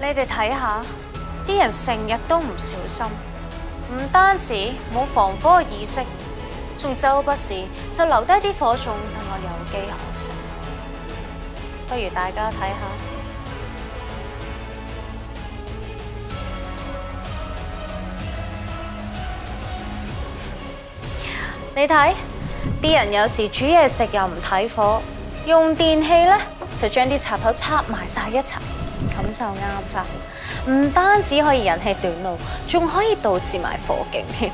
你哋睇下，啲人成日都唔小心，唔單止冇防火嘅意識，仲周不時就留低啲火種等我有機可乘。不如大家睇下，你睇啲人有時煮嘢食又唔睇火，用電器咧就將啲插頭插埋晒一齊。咁就啱晒，唔單止可以引起短路，仲可以導致埋火警添。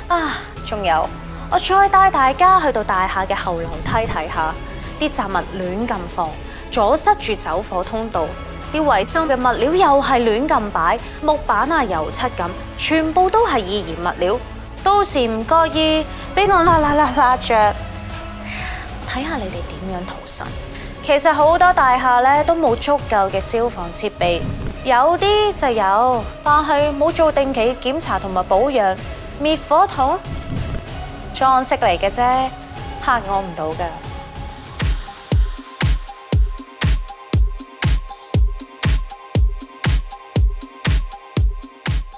啊，仲有，我再帶大家去到大廈嘅後樓梯睇下，啲雜物亂咁放，阻塞住走火通道；啲維修嘅物料又係亂咁擺，木板啊、油漆咁，全部都係易燃物料。到時唔覺意俾我辣着，睇下你哋點樣逃生。其實好多大廈咧都冇足夠嘅消防設備，有啲就有，但係冇做定期檢查同埋保養。滅火筒裝飾嚟嘅啫，嚇我唔到㗎。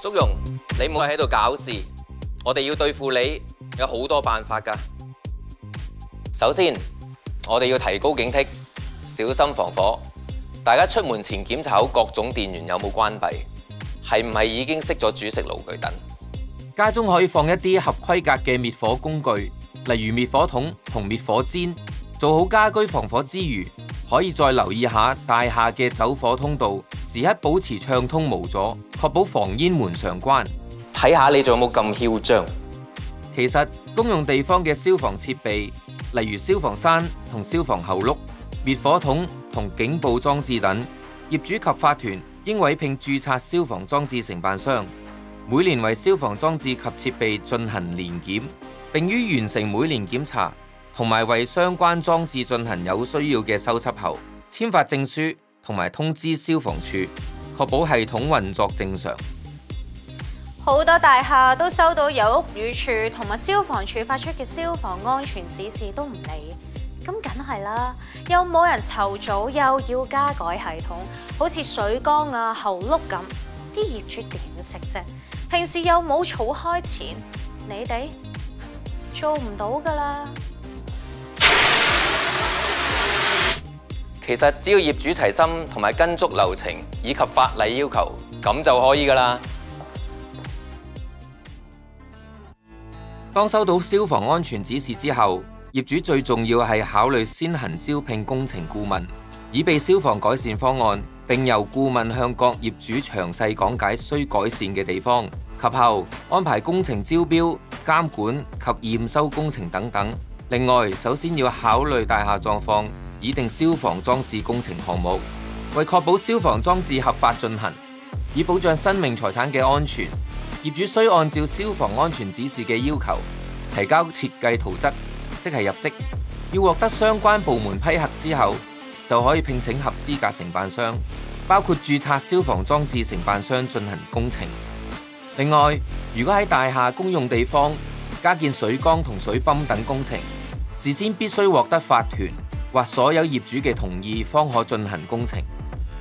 祝融，你唔好喺度搞事，我哋要對付你有好多辦法㗎。首先，我哋要提高警惕。小心防火，大家出門前檢查好各種電源有冇關閉，係唔係已經熄咗煮食爐具等。家中可以放一啲合規格嘅滅火工具，例如滅火筒同滅火氈。做好家居防火之餘，可以再留意下大廈嘅走火通道，時刻保持暢通無阻，確保防煙門常關。睇下你仲有冇咁囂張。其實公用地方嘅消防設備，例如消防栓同消防喉轆、滅火筒同警報裝置等，業主及法團應委聘註冊消防裝置承辦商，每年為消防裝置及設備進行年檢，並於完成每年檢查同埋為相關裝置進行有需要嘅修葺後，簽發證書同埋通知消防處，確保系統運作正常。好多大廈都收到由屋宇署同埋消防處發出嘅消防安全指示都唔理。咁梗係啦，又冇人籌組，又要加改系統，好似水缸啊、喉轆咁，啲業主點食啫？平時又冇儲開錢，你哋做唔到噶啦。其實只要業主齊心同埋跟足流程以及法例要求，咁就可以噶啦。當收到消防安全指示之後，業主最重要係考慮先行招聘工程顧問，以備消防改善方案，並由顧問向各業主詳細講解需改善嘅地方，及後安排工程招標、監管及驗收工程等等。另外，首先要考慮大廈狀況，擬定消防裝置工程項目，為確保消防裝置合法進行，以保障生命財產嘅安全，業主需按照消防安全指示嘅要求，提交設計圖則。即係入則，要獲得相關部門批核之後，就可以聘請合資格承辦商，包括註冊消防裝置承辦商進行工程。另外，如果喺大廈公用地方加建水缸同水泵等工程，事先必須獲得法團或所有業主嘅同意，方可進行工程。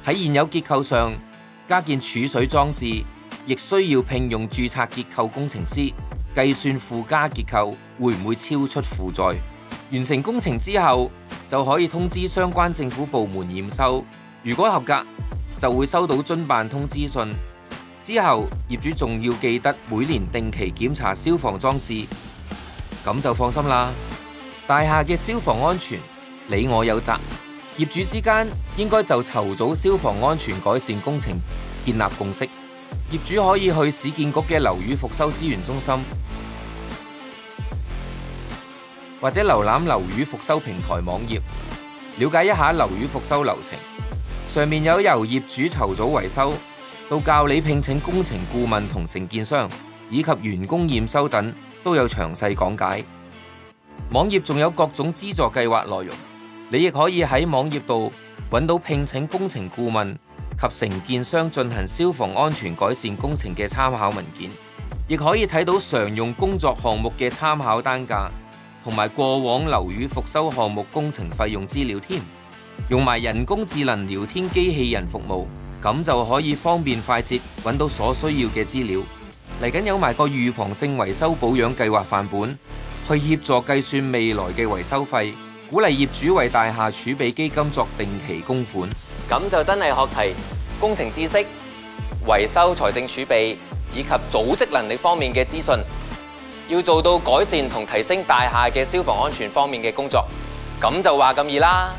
喺現有結構上加建儲水裝置，亦需要聘用註冊結構工程師計算附加結構會唔會超出負載。完成工程之後，就可以通知相關政府部門驗收。如果合格，就會收到遵辦通知信。之後，業主仲要記得每年定期檢查消防裝置，咁就放心啦。大廈嘅消防安全，你我有責。業主之間應該就籌組消防安全改善工程建立共識。業主可以去市建局嘅樓宇復修資源中心，或者瀏覽樓宇復修平台網頁，了解一下樓宇復修流程。上面有由業主籌組維修，到教你聘請工程顧問同承建商，以及員工驗收等，都有詳細講解。網頁仲有各種資助計劃內容，你亦可以喺網頁度揾到聘請工程顧問及承建商進行消防安全改善工程嘅參考文件，亦可以睇到常用工作項目嘅參考單價，同埋過往樓宇復修項目工程費用資料添。用埋人工智能聊天機器人服務，咁就可以方便快捷揾到所需要嘅資料。嚟緊有埋個預防性維修保養計劃範本，去協助計算未來嘅維修費，鼓勵業主為大廈儲備基金作定期供款。咁就真係學齊工程知識、維修財政儲備以及組織能力方面嘅資訊，要做到改善同提升大廈嘅消防安全方面嘅工作，咁就話咁易啦。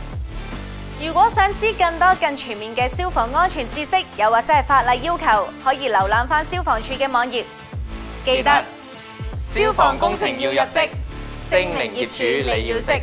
如果想知更多更全面嘅消防安全知識，又或者係法例要求，可以瀏覽返消防處嘅網頁。記得消防工程要入職，證明業主你要識。